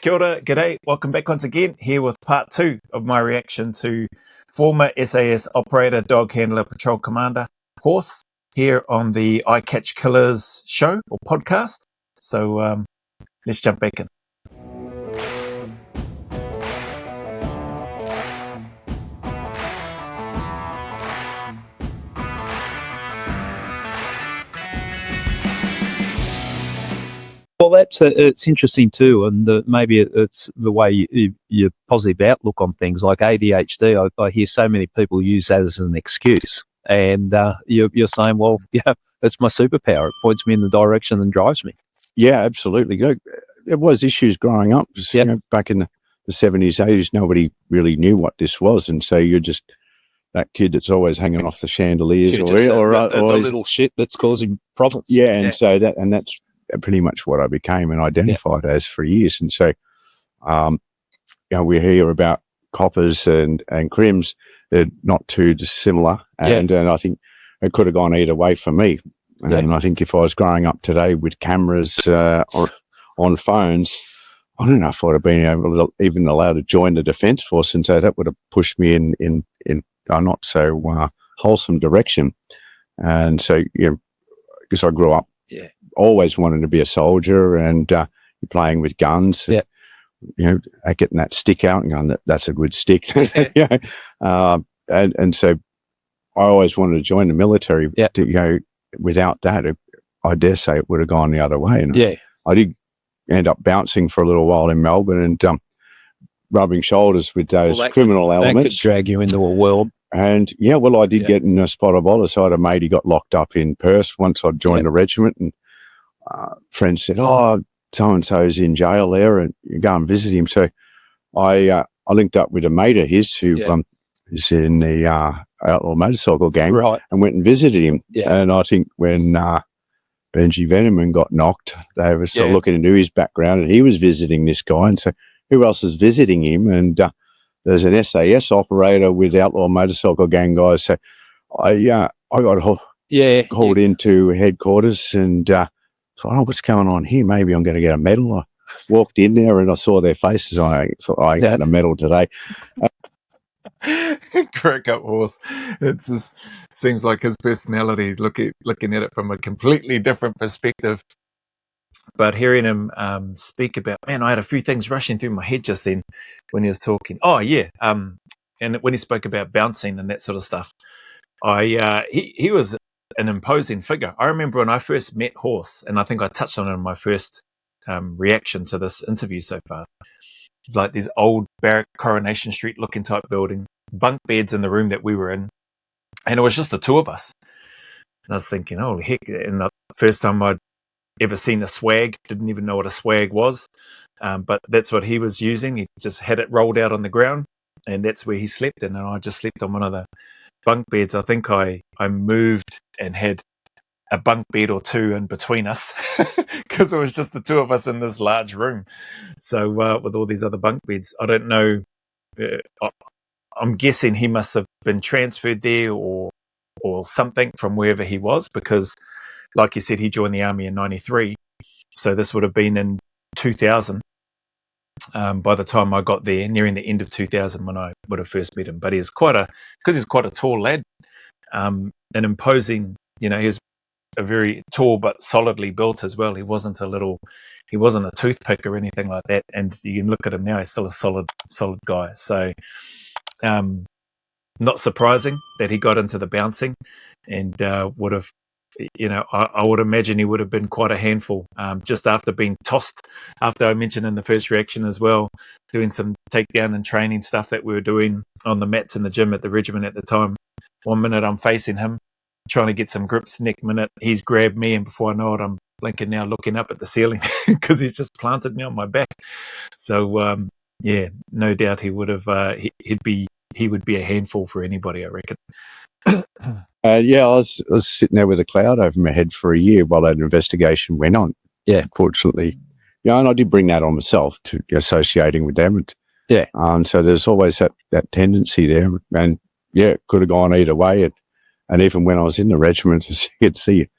Kia ora, g'day. Welcome back once again here with part 2 of my reaction to former SAS operator, dog handler, patrol commander, Horse, here on the I Catch Killers show or podcast. So let's jump back in. Well, it's interesting too, and maybe it's the way your positive outlook on things like ADHD. I hear so many people use that as an excuse, and you're saying, well, yeah, it's my superpower. It points me in the direction and drives me. Yeah, absolutely. There was issues growing up. Yep. Back in the 70s, 80s, nobody really knew what this was, and so you're just that kid that's always hanging off the chandeliers, The little shit that's causing problems. Yeah, and so that's pretty much what I became and identified as for years. And so, we hear about coppers and crims. They're not too dissimilar, and I think it could have gone either way for me. And I think if I was growing up today with cameras or on phones, I don't know if I'd have been even allowed to join the Defence Force, and so that would have pushed me in a not so wholesome direction. And so, because I grew up always wanting to be a soldier, and you're playing with guns, getting that stick out and going, that's a good stick. And so I always wanted to join the military. Without that, I dare say it would have gone the other way. And I did end up bouncing for a little while in Melbourne and rubbing shoulders with those criminal elements. That could drag you into a world. And I did get in a spot of honor. So I had a mate, he got locked up in Perth once I'd joined the regiment, and friends said, "Oh, so-and-so's in jail there, and you go and visit him." So I linked up with a mate of his who is in the outlaw motorcycle gang, and went and visited him. And I think when Benji Veneman got knocked, they were sort of looking into his background, and he was visiting this guy. And so who else is visiting him? And there's an SAS operator with outlaw motorcycle gang guys. So I got called into headquarters and thought, what's going on here? Maybe I'm going to get a medal. I walked in there and I saw their faces. I thought, I got a medal today. Crack up, Horse. It just seems like his personality, looking at it from a completely different perspective. But hearing him speak about, man, I had a few things rushing through my head just then when he was talking. And when he spoke about bouncing and that sort of stuff, he was an imposing figure. I remember when I first met Horse, and I think I touched on it in my first reaction to this interview so far. It's like these old barrack Coronation Street looking type building, bunk beds in the room that we were in, and it was just the two of us. And I was thinking, oh heck! And the first time I'd ever seen a swag, didn't even know what a swag was, but that's what he was using. He just had it rolled out on the ground, and that's where he slept in. And I just slept on one of the bunk beds. I think I moved and had a bunk bed or two in between us because it was just the two of us in this large room. So with all these other bunk beds, I don't know. I'm guessing he must have been transferred there or something from wherever he was, because like you said, he joined the army in 93. So this would have been in 2000. By the time I got there, nearing the end of 2000 when I would have first met him. But he's because he's quite a tall lad, and imposing, he was a very tall but solidly built as well. He wasn't a toothpick or anything like that. And you can look at him now, he's still a solid guy. So not surprising that he got into the bouncing, and would have, I would imagine he would have been quite a handful just after being tossed, after I mentioned in the first reaction as well, doing some takedown and training stuff that we were doing on the mats in the gym at the regiment at the time. One minute I'm facing him, trying to get some grips. Next minute he's grabbed me, and before I know it, I'm blinking now, looking up at the ceiling because he's just planted me on my back. So no doubt he would have he would be a handful for anybody, I reckon. I was sitting there with a cloud over my head for a year while that investigation went on. Fortunately, and I did bring that on myself to associating with them. So there's always that tendency there, and it could have gone either way. And even when I was in the regiment, as you could see,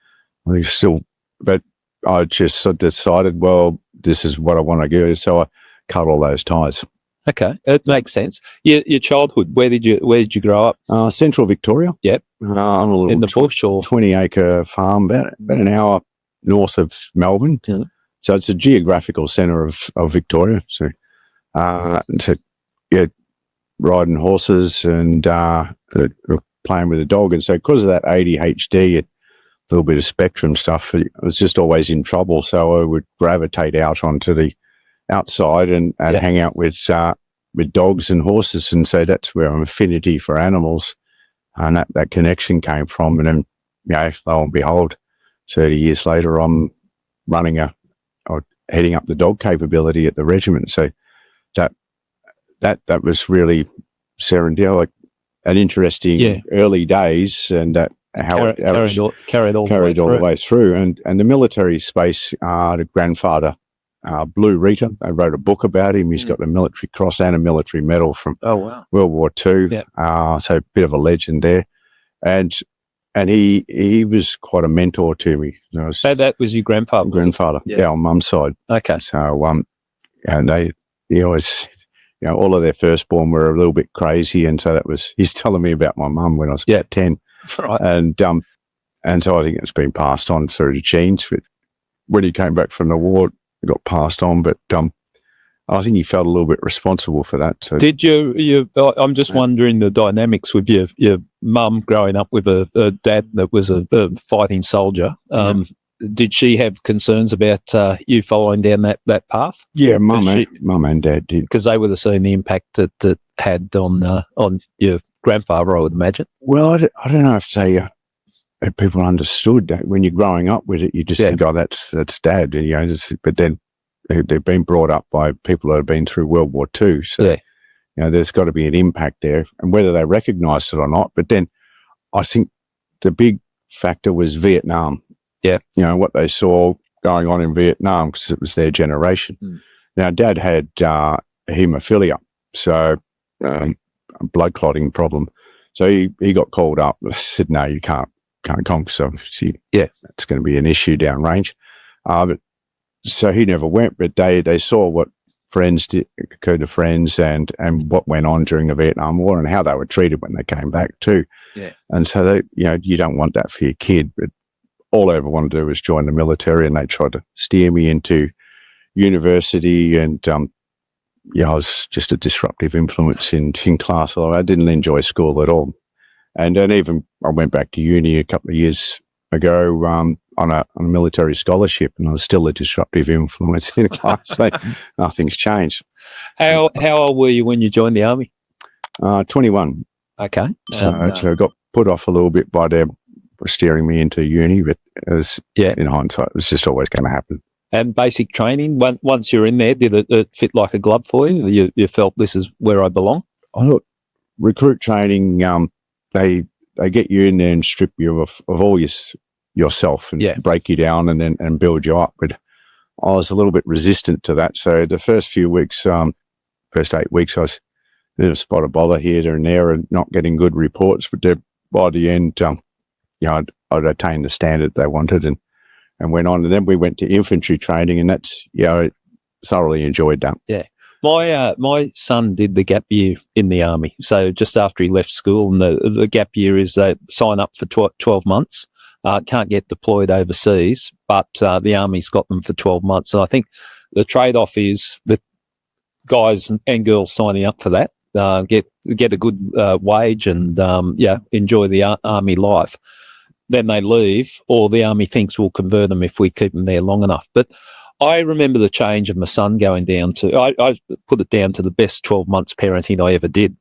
I still, but I just decided, well, this is what I want to do. So I cut all those ties. Okay, it makes sense. Your childhood, where did you grow up? Central Victoria. Yep. On a little In the bush, or 20-acre farm, about an hour north of Melbourne. Yeah. So it's a geographical centre of Victoria. So, riding horses and playing with a dog. And so because of that ADHD, a little bit of spectrum stuff, I was just always in trouble. So I would gravitate out onto the outside and hang out with dogs and horses. And so that's where my affinity for animals and that connection came from. And then, lo and behold, 30 years later, I'm running or heading up the dog capability at the regiment. So that was really serendipitous, like an interesting early days, and that how carried all the way through. And the military space, the grandfather, Blue Rita, I wrote a book about him. He's got a military cross and a military medal from World War II. Yeah. So a bit of a legend there. And he was quite a mentor to me. So that was your grandfather? Grandfather, on mum's side. Okay. So and he always, all of their firstborn were a little bit crazy, and so he's telling me about my mum when I was 10. Right. And so I think it's been passed on through the genes. When he came back from the war, it got passed on, but I think he felt a little bit responsible for that. So. Did you? I'm just wondering the dynamics with your mum growing up with a dad that was a fighting soldier. Did she have concerns about you following down that path? Yeah, mum and dad did, because they would have seen the impact that it had on your grandfather, I would imagine. Well, I don't know if people understood that when you're growing up with it, you just think, oh, that's dad, but then they've been brought up by people that have been through World War II. So, there's got to be an impact there, and whether they recognised it or not. But then I think the big factor was Vietnam. Yeah. What they saw going on in Vietnam, because it was their generation. Now, Dad had haemophilia, so a blood clotting problem. So he got called up. I said, no, you can't come. So it's going to be an issue downrange. But so he never went, but they saw what occurred to friends and what went on during the Vietnam War and how they were treated when they came back too. Yeah. And so you don't want that for your kid, but all I ever wanted to do was join the military, and they tried to steer me into university, and I was just a disruptive influence in class. Although I didn't enjoy school at all. And then even I went back to uni a couple of years ago on a military scholarship, and I was still a disruptive influence in class. So nothing's changed. How old were you when you joined the army? 21. Okay. So I got put off a little bit by them steering me into uni, but in hindsight, it was just always going to happen. And basic training, once you're in there, did it fit like a glove for you? You felt this is where I belong? I thought recruit training, they get you in there and strip you of all yourself and break you down and build you up. But I was a little bit resistant to that. So the first few weeks, first 8 weeks, I was a bit of spot of bother here and there and not getting good reports. But by the end, I'd attained the standard they wanted and went on. And then we went to infantry training, and that's, I thoroughly enjoyed that. Yeah. My son did the gap year in the army. So just after he left school, and the gap year is they sign up for 12 months. Can't get deployed overseas, but the army's got them for 12 months. And I think the trade-off is that guys and girls signing up for that get a good wage and enjoy the army life. Then they leave, or the army thinks we'll convert them if we keep them there long enough. But I remember the change of my son going down to, I put it down to the best 12 months parenting I ever did.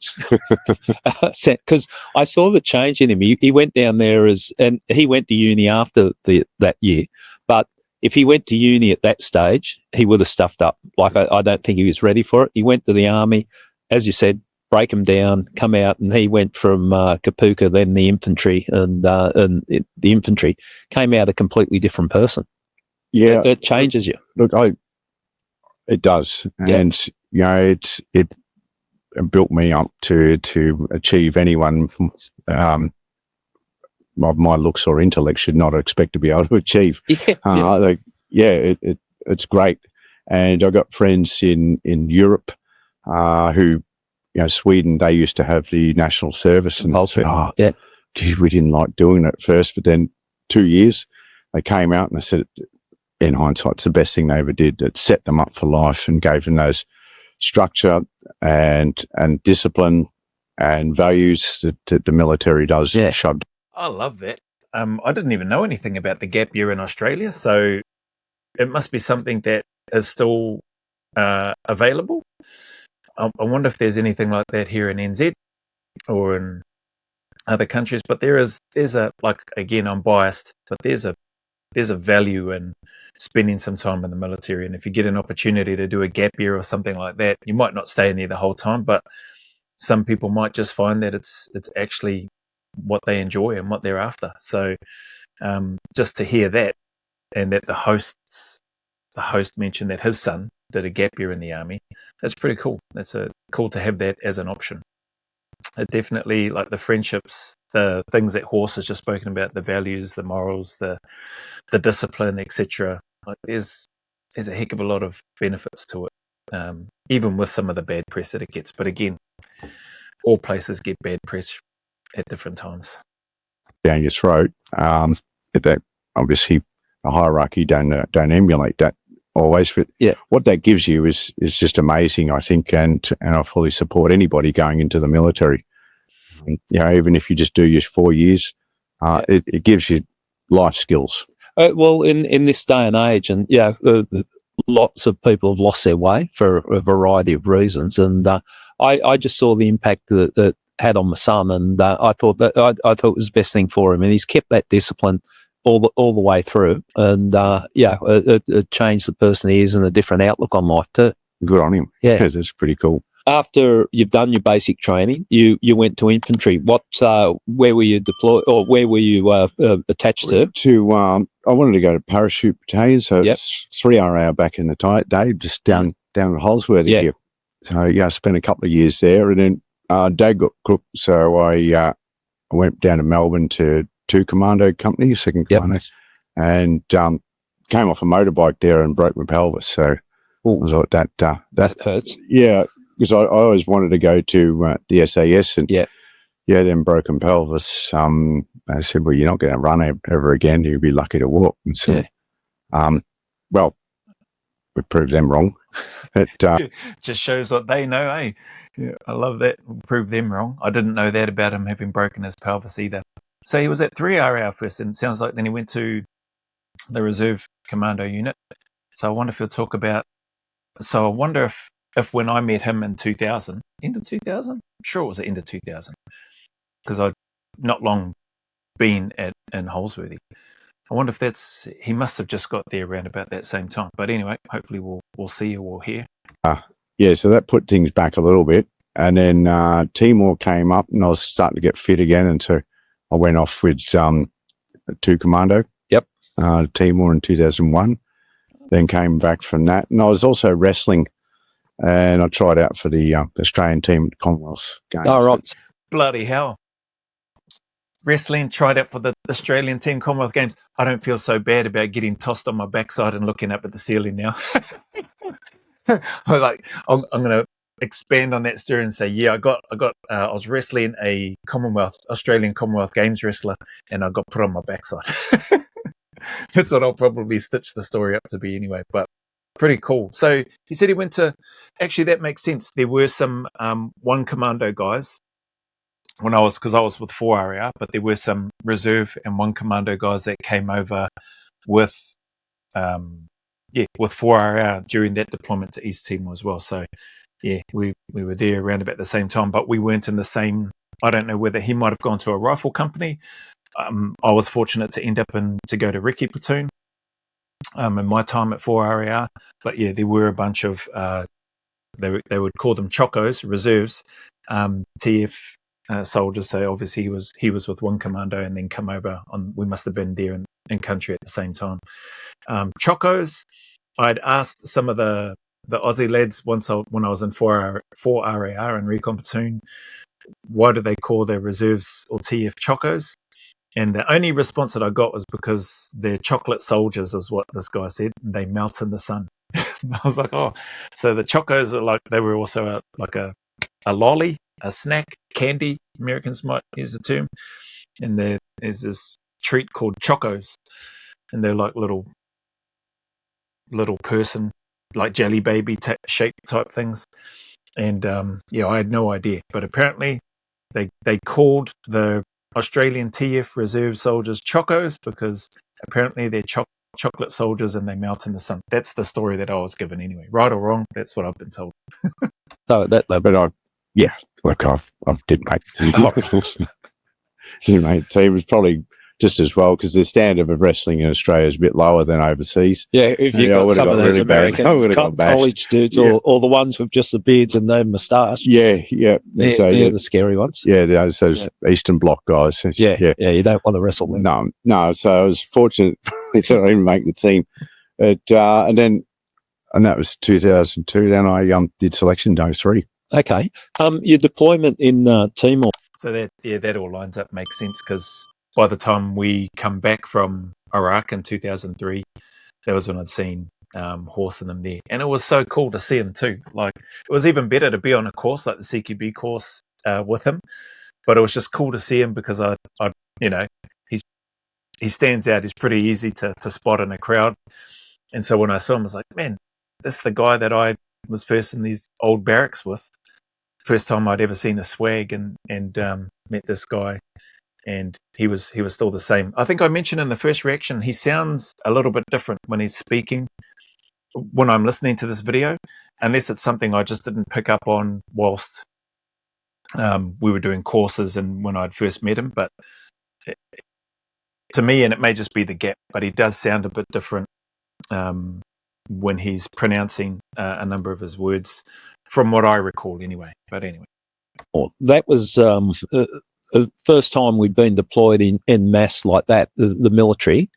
Because I saw the change in him. He went down there and he went to uni after that year. But if he went to uni at that stage, he would have stuffed up. Like, I don't think he was ready for it. He went to the army, as you said, break him down, come out, and he went from Kapuka, then the infantry, and the infantry came out a completely different person. Yeah, it changes you. Look, it does, and it built me up to achieve anyone of my looks or intellect should not expect to be able to achieve. It's great, And I got friends in Europe who, Sweden, they used to have the national service, and said, geez, we didn't like doing it at first, but then 2 years they came out and they said, in hindsight, it's the best thing they ever did. It set them up for life and gave them those structure and discipline and values that the military does. Yeah. I love that. I didn't even know anything about the gap year in Australia, so it must be something that is still available. I wonder if there's anything like that here in NZ or in other countries. But there's a, like, again, I'm biased, but there's a value in spending some time in the military. And if you get an opportunity to do a gap year or something like that, you might not stay in there the whole time, but some people might just find that it's actually what they enjoy and what they're after. So just to hear that, and that the host mentioned that his son did a gap year in the army, that's pretty cool. That's cool to have that as an option. It definitely, like the friendships, the things that Horse has just spoken about, the values, the morals, the discipline, etc. Like there's a heck of a lot of benefits to it, even with some of the bad press that it gets. But again, all places get bad press at different times. Down your throat. That obviously a hierarchy don't emulate that always. But what that gives you is just amazing, I think, and I fully support anybody going into the military. Even if you just do your 4 years, it gives you life skills. Well, in this day and age, and lots of people have lost their way for a variety of reasons, and I just saw the impact that it had on my son, and I thought it was the best thing for him, and he's kept that discipline all the way through, and it changed the person he is and a different outlook on life too. Good on him. Yeah, that's pretty cool. After you've done your basic training, you went to infantry. Where were you deployed, or where were you attached to? I wanted to go to parachute battalion, so it's 3 RAR back in the day, just down at Holsworthy here. So I spent a couple of years there, and then Dad got cooked, so I went down to Melbourne to 2 Commando Company, 2nd Commando, and came off a motorbike there and broke my pelvis. So I was like, that hurts. Yeah, because I always wanted to go to the SAS, and then broken pelvis. They said, well, you're not going to run ever again. You'll be lucky to walk. And so, well, we proved them wrong. It just shows what they know, eh? Yeah, I love that. We'll prove them wrong. I didn't know that about him having broken his pelvis either. So he was at 3 RAR first, and it sounds like then he went to the Reserve Commando Unit. So I wonder if he'll talk about. So I wonder if when I met him in 2000, end of 2000, I'm sure it was the end of 2000, because I'd not long been in Holsworthy. I wonder if he must have just got there around about that same time. But anyway, hopefully we'll see or we'll hear. So that put things back a little bit. And then Timor came up, and I was starting to get fit again. And so I went off with 2 Commando. Timor in 2001. Then came back from that. And I was also wrestling, and I tried out for the Australian team at Commonwealth Games. Oh, right. Bloody hell. Wrestling, tried out for the Australian team Commonwealth Games. I don't feel so bad about getting tossed on my backside and looking up at the ceiling now. I'm going to expand on that story and say, I was wrestling a Australian Commonwealth Games wrestler, and I got put on my backside. That's what I'll probably stitch the story up to be anyway, but pretty cool. So he said he went to, actually that makes sense. There were some 1 Commando guys because I was with 4 RAR, but there were some Reserve and 1 Commando guys that came over with 4 RAR during that deployment to East Timor as well. So we were there around about the same time, but we weren't in the same. I don't know whether he might have gone to a rifle company. I was fortunate to end up to go to Recce Platoon in my time at 4 RAR. But there were a bunch of they would call them chocos, reserves, TF soldiers. So obviously he was with 1 Commando and then come over on. We must have been there in country at the same time. Chocos. I'd asked some of the Aussie lads when I was in 4 RAR and Recon Platoon, why do they call their reserves or TF chocos? And the only response that I got was because they're chocolate soldiers, is what this guy said. And they melt in the sun. I was like, oh, so the chocos are like, they were also like a lolly, a snack, candy. Americans might use the term. And there's this treat called chocos, and they're like little person, like jelly baby shape type things. And I had no idea, but apparently they called the Australian TF reserve soldiers chocos because apparently they're chocolate soldiers and they melt in the sun. That's the story that I was given anyway. Right or wrong, that's what I've been told. So that, But I did make didn't make. So it was probably just as well because the standard of wrestling in Australia is a bit lower than overseas. yeah, if you got some of those American college dudes or the ones with just the beards and no moustache. Yeah. They're the scary ones. Yeah, those Eastern Bloc guys. Yeah, you don't want to wrestle them. No. So I was fortunate that I didn't make the team. But and that was 2002. Then I did selection day 3. Okay. Your deployment in Timor. So that all lines up, makes sense, because by the time we come back from Iraq in 2003, that was when I'd seen Horse and them there, and it was so cool to see him too. Like, it was even better to be on a course like the CQB course with him, but it was just cool to see him because I he stands out. He's pretty easy to spot in a crowd, and so when I saw him, I was like, man, that's the guy that I was first in these old barracks with. First time I'd ever seen a swag and met this guy, and he was still the same. I think I mentioned in the first reaction, he sounds a little bit different when he's speaking when I'm listening to this video, unless it's something I just didn't pick up on whilst we were doing courses and when I'd first met him. But to me, and it may just be the gap, but he does sound a bit different when he's pronouncing a number of his words, from what I recall anyway. But anyway. Well, that was the first time we'd been deployed in mass like that, the military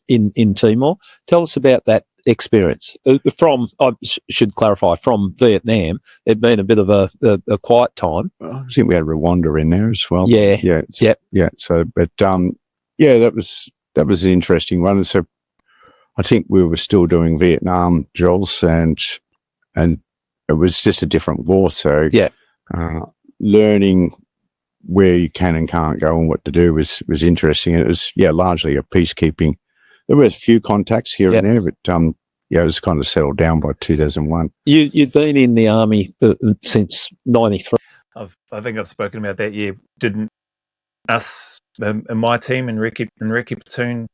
in Timor. Tell us about that experience. I should clarify, from Vietnam. It'd been a bit of a quiet time. I think we had Rwanda in there as well. Yeah. So, but that was an interesting one. So, I think we were still doing Vietnam drills, and it was just a different war. So, learning where you can and can't go and what to do was interesting. It was largely a peacekeeping. There were a few contacts here and there, but it was kind of settled down by 2001. You'd been in the army since '93. I think I've spoken about that. Yeah, didn't us and my team in Recce platoon,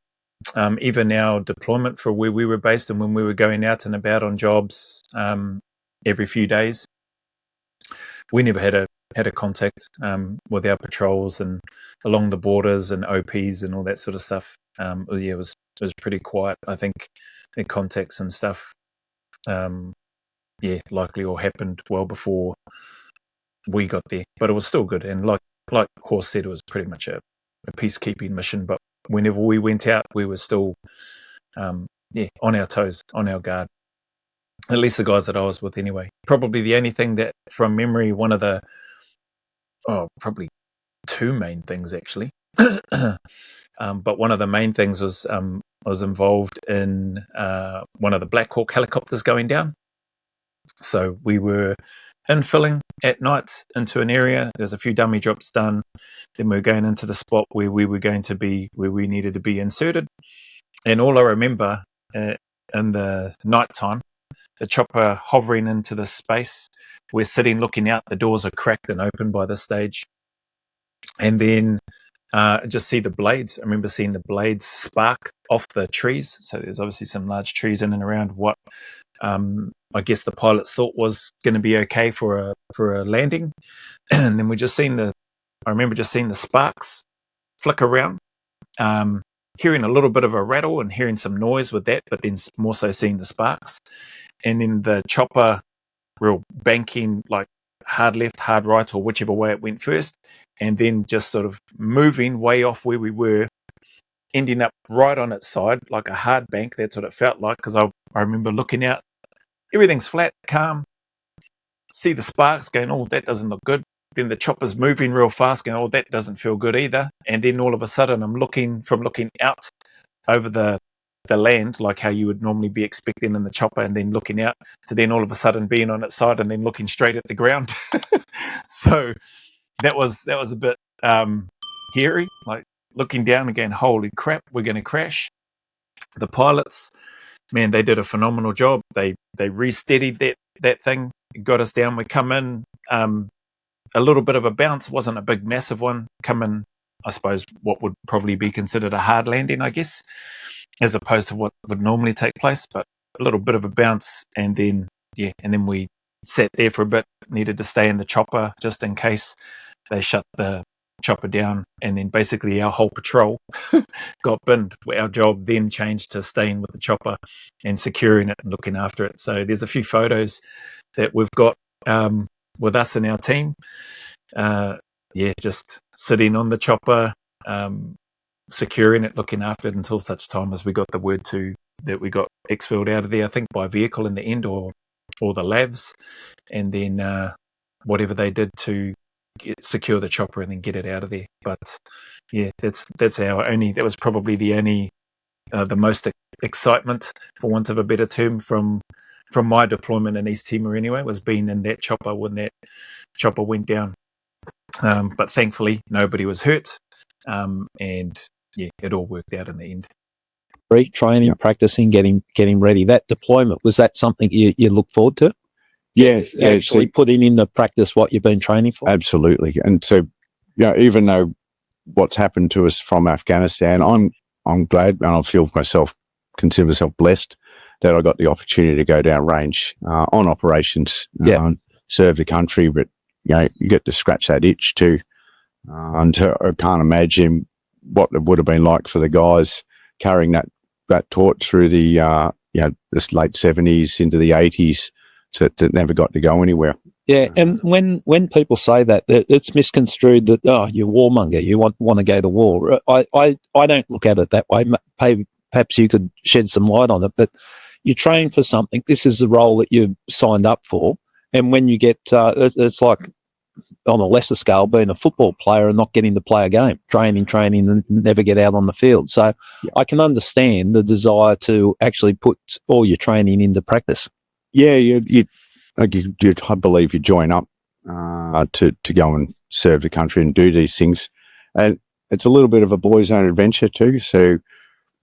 even our deployment for where we were based and when we were going out and about on jobs every few days, we never had a contact with our patrols and along the borders and OPs and all that sort of stuff. It was pretty quiet. I think the contacts and stuff, likely all happened well before we got there. But it was still good, and like Horse said, it was pretty much a peacekeeping mission. But whenever we went out, we were still on our toes, on our guard. At least the guys that I was with anyway. Probably the only thing that, from memory, one of the probably two main things actually. But one of the main things was I was involved in one of the Black Hawk helicopters going down. So we were infilling at night into an area. There's a few dummy drops done. Then we were going into the spot where we were going to be, where we needed to be inserted. And all I remember in the night time, the chopper hovering into the space. We're sitting looking out. The doors are cracked and open by this stage. And then just see the blades. I remember seeing the blades spark off the trees. So there's obviously some large trees in and around what I guess the pilots thought was going to be okay for a landing. And then I remember just seeing the sparks flick around, hearing a little bit of a rattle and hearing some noise with that, but then more so seeing the sparks. And then the chopper real banking, like hard left, hard right, or whichever way it went first, and then just sort of moving way off where we were, ending up right on its side, like a hard bank. That's what it felt like, because I remember looking out, everything's flat, calm, see the sparks going, oh, that doesn't look good. Then the chopper's moving real fast, going, oh, that doesn't feel good either. And then all of a sudden I'm looking out over the the land, like how you would normally be expecting in the chopper, and then looking out to then all of a sudden being on its side and then looking straight at the ground. So that was a bit hairy, like looking down again, holy crap, we're going to crash. The pilots, man, they did a phenomenal job. They re-steadied that thing, got us down. We come in, a little bit of a bounce, wasn't a big massive one. Come in, I suppose, what would probably be considered a hard landing, I guess, as opposed to what would normally take place, but a little bit of a bounce, and then we sat there for a bit, needed to stay in the chopper just in case they shut the chopper down, and then basically our whole patrol got binned. Our job then changed to staying with the chopper and securing it and looking after it. So there's a few photos that we've got with us and our team. Just sitting on the chopper, securing it, looking after it until such time as we got the word that we got exfilled out of there, I think by vehicle in the end, or the LAVs, and then whatever they did to secure the chopper and then get it out of there. But yeah, that's our only. That was probably the only, the most excitement, for want of a better term, from my deployment in East Timor anyway, was being in that chopper when that chopper went down. But thankfully, nobody was hurt, and yeah, it all worked out in the end. Training, practicing, getting ready. That deployment, was that something you look forward to? Yeah, actually putting in the practice what you've been training for. Absolutely. And so, even though what's happened to us from Afghanistan, I'm glad, and I consider myself blessed that I got the opportunity to go down range on operations, serve the country. But you get to scratch that itch too. And I can't imagine what it would have been like for the guys carrying that torch through the this late 70s into the 80s. That never got to go anywhere. Yeah, and when people say that, it's misconstrued that, oh, you're warmonger, you want to go to war. I don't look at it that way. Perhaps you could shed some light on it, but you train for something. This is the role that you signed up for, and when you get, it's like on a lesser scale being a football player and not getting to play a game, training and never get out on the field. So I can understand the desire to actually put all your training into practice. Yeah, I believe you join up to go and serve the country and do these things, and it's a little bit of a boy's own adventure too. So,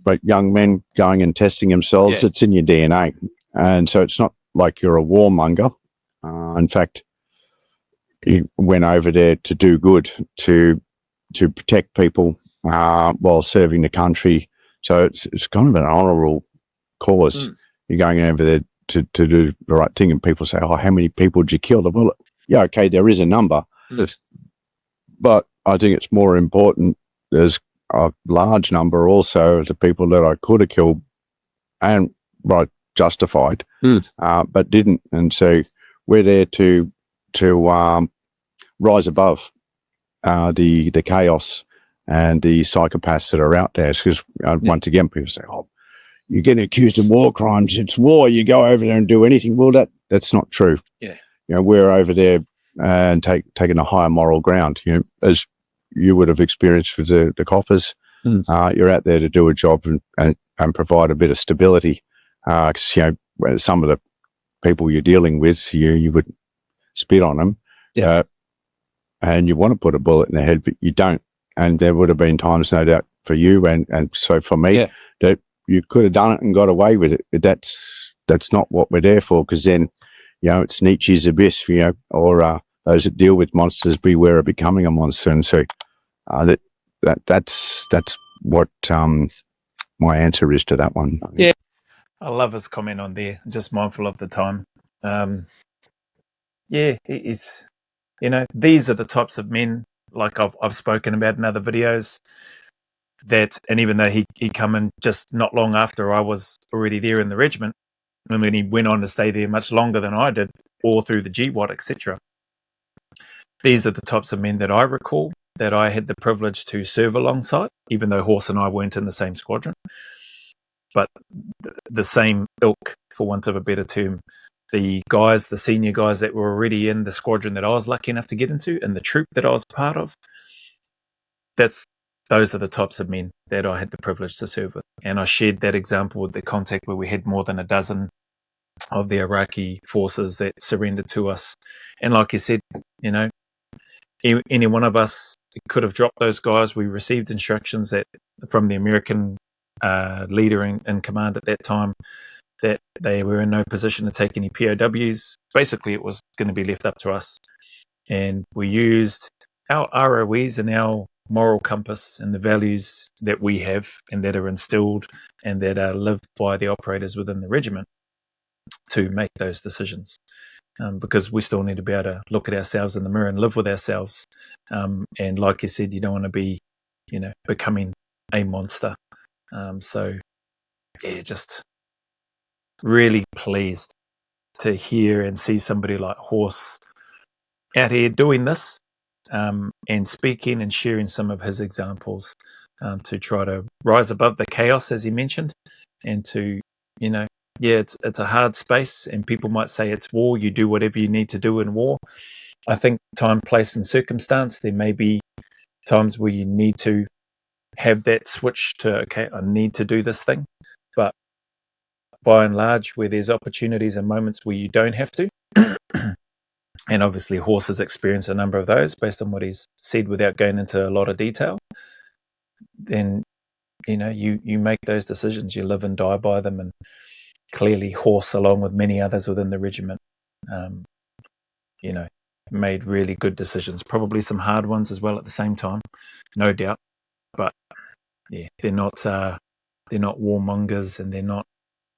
but young men going and testing themselves, it's in your DNA, and so it's not like you're a warmonger. In fact, you went over there to do good, to protect people while serving the country. So it's kind of an honourable cause. You're going over there to do the right thing, and people say, oh, how many people did you kill? Well, yeah, okay, there is a number, but I think it's more important there's a large number also of the people that I could have killed and justified, but didn't. And so we're there to rise above the chaos and the psychopaths that are out there. Because once again, people say, oh, you're getting accused of war crimes. It's war. You go over there and do anything. Well, that's not true. Yeah. We're over there and taking a higher moral ground. As you would have experienced with the coppers, you're out there to do a job and provide a bit of stability. Because some of the people you're dealing with, you would spit on them, and you want to put a bullet in their head, but you don't. And there would have been times, no doubt, for you and so for me, that you could have done it and got away with it. But that's not what we're there for, because then, it's Nietzsche's abyss, or those that deal with monsters beware of becoming a monster. And so that's what my answer is to that one. Yeah, I love his comment on there. Just mindful of the time. It's these are the types of men, like I've spoken about in other videos. And even though he come in just not long after I was already there in the regiment, I mean, he went on to stay there much longer than I did, all through the GWAT, etc. These are the types of men that I recall that I had the privilege to serve alongside, even though Horse and I weren't in the same squadron, but the same ilk, for want of a better term. The senior guys that were already in the squadron that I was lucky enough to get into, and the troop that I was part of, those are the types of men that I had the privilege to serve with. And I shared that example with the contact where we had more than a dozen of the Iraqi forces that surrendered to us. And like you said, any one of us could have dropped those guys. We received instructions that from the American leader in command at that time that they were in no position to take any POWs. Basically, it was going to be left up to us. And we used our ROEs and our moral compass and the values that we have and that are instilled and that are lived by the operators within the regiment to make those decisions. Because we still need to be able to look at ourselves in the mirror and live with ourselves. And like you said, you don't want to be, becoming a monster. So, yeah, just really pleased to hear and see somebody like Horse out here doing this and speaking and sharing some of his examples to try to rise above the chaos, as he mentioned, and to, it's a hard space, and people might say it's war. You do whatever you need to do in war. I think time, place, and circumstance, there may be times where you need to have that switch to, okay, I need to do this thing. But by and large, where there's opportunities and moments where you don't have to, and obviously Horse has experienced a number of those based on what he's said without going into a lot of detail, then, you make those decisions. You live and die by them. And clearly Horse, along with many others within the regiment, made really good decisions, probably some hard ones as well at the same time, no doubt. But yeah, they're not warmongers and they're not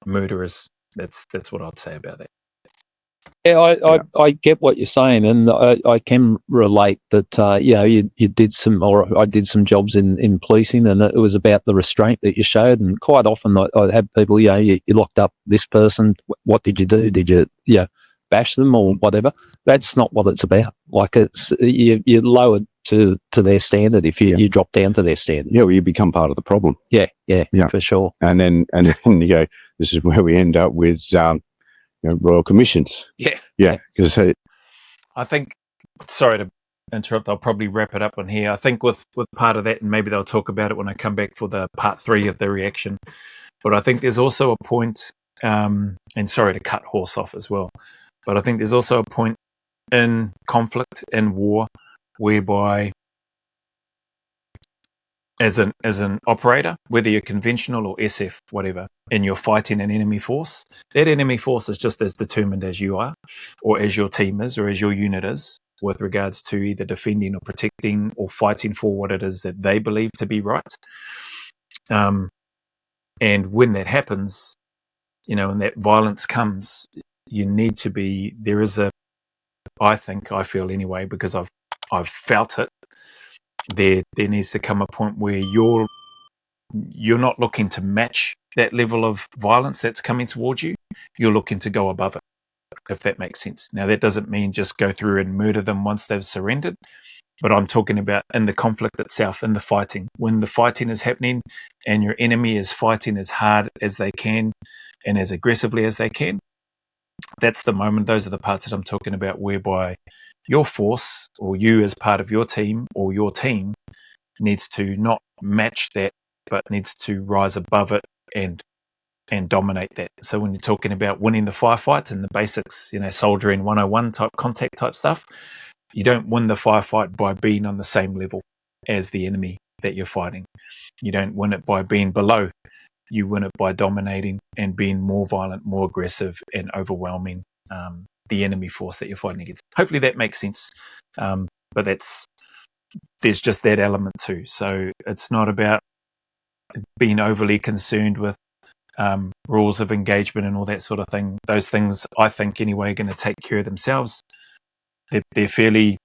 murderers. That's what I'd say about that. Yeah, I get what you're saying, and I can relate that. You did some, or I did some jobs in policing, and it was about the restraint that you showed. And quite often, I had people, you locked up this person. What did you do? Did you, bash them or whatever? That's not what it's about. Like it's you're lowered to their standard if you drop down to their standard. Yeah, well, you become part of the problem. Yeah, for sure. And then you go, this is where we end up with royal commissions. Yeah. Because I think, sorry to interrupt, I'll probably wrap it up on here. I think with part of that, and maybe they'll talk about it when I come back for the part 3 of the reaction. But I think there's also a point, and sorry to cut Horse off as well, but I think there's also a point in conflict, in war, whereby as an operator, whether you're conventional or SF, whatever, and you're fighting an enemy force, that enemy force is just as determined as you are, or as your team is, or as your unit is, with regards to either defending or protecting or fighting for what it is that they believe to be right. And when that happens, and that violence comes, you need to be, there is I feel anyway, because I've felt it, there needs to come a point where you're not looking to match that level of violence that's coming towards you. You're looking to go above it, if that makes sense. Now, that doesn't mean just go through and murder them once they've surrendered, but I'm talking about in the conflict itself, in the fighting. When the fighting is happening and your enemy is fighting as hard as they can and as aggressively as they can, that's the moment, those are the parts that I'm talking about, whereby your force, or you as part of your team, or your team, needs to not match that, but needs to rise above it and dominate that. So when you're talking about winning the firefights and the basics, soldiering 101 type contact type stuff, you don't win the firefight by being on the same level as the enemy that you're fighting. You don't win it by being below. You win it by dominating and being more violent, more aggressive, and overwhelming the enemy force that you're fighting against. Hopefully that makes sense. But there's just that element too. So it's not about being overly concerned with rules of engagement and all that sort of thing. Those things, I think anyway, are going to take care of themselves. They're fairly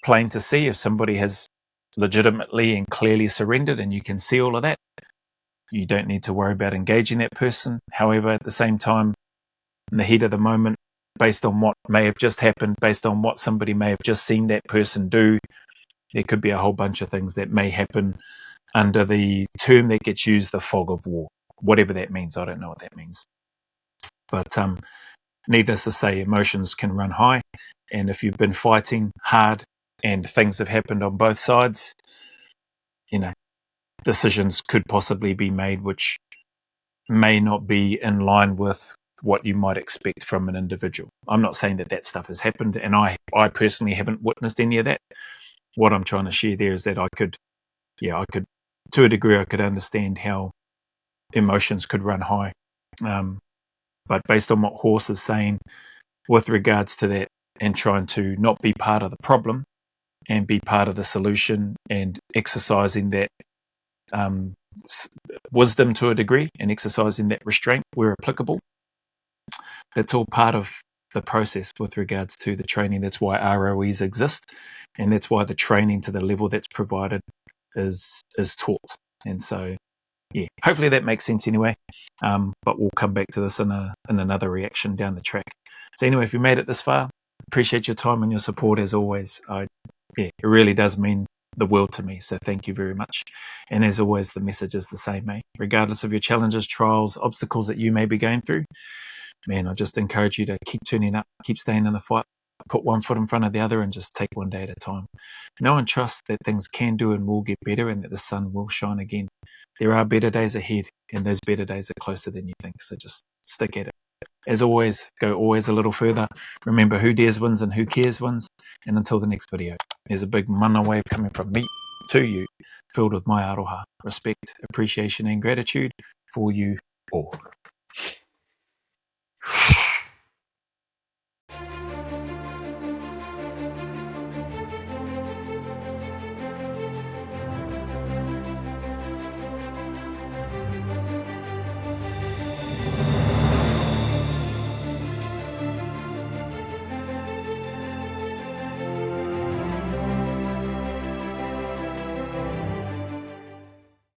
plain to see. If somebody has legitimately and clearly surrendered and you can see all of that, you don't need to worry about engaging that person. However, at the same time, in the heat of the moment, based on what may have just happened, based on what somebody may have just seen that person do, there could be a whole bunch of things that may happen under the term that gets used, the fog of war. Whatever that means, I don't know what that means. But needless to say, emotions can run high. And if you've been fighting hard and things have happened on both sides, decisions could possibly be made which may not be in line with what you might expect from an individual. I'm not saying that stuff has happened, and I personally haven't witnessed any of that. What I'm trying to share there is that I could, to a degree, I could understand how emotions could run high. But based on what Horse is saying with regards to that, and trying to not be part of the problem and be part of the solution, and exercising that wisdom to a degree, and exercising that restraint where applicable, that's all part of the process with regards to the training. That's why ROEs exist, and that's why the training to the level that's provided is taught. And so, yeah, hopefully that makes sense anyway. But we'll come back to this in another reaction down the track. So anyway, if you made it this far, appreciate your time and your support as always. It really does mean the world to me. So thank you very much. And as always, the message is the same, mate. Regardless of your challenges, trials, obstacles that you may be going through, man, I just encourage you to keep turning up, keep staying in the fight, put one foot in front of the other, and just take one day at a time. Know and trust that things can do and will get better, and that the sun will shine again. There are better days ahead, and those better days are closer than you think. So just stick at it. As always, go always a little further. Remember, who dares wins and who cares wins. And until the next video, there's a big mana wave coming from me to you, filled with my aroha, respect, appreciation, and gratitude for you all.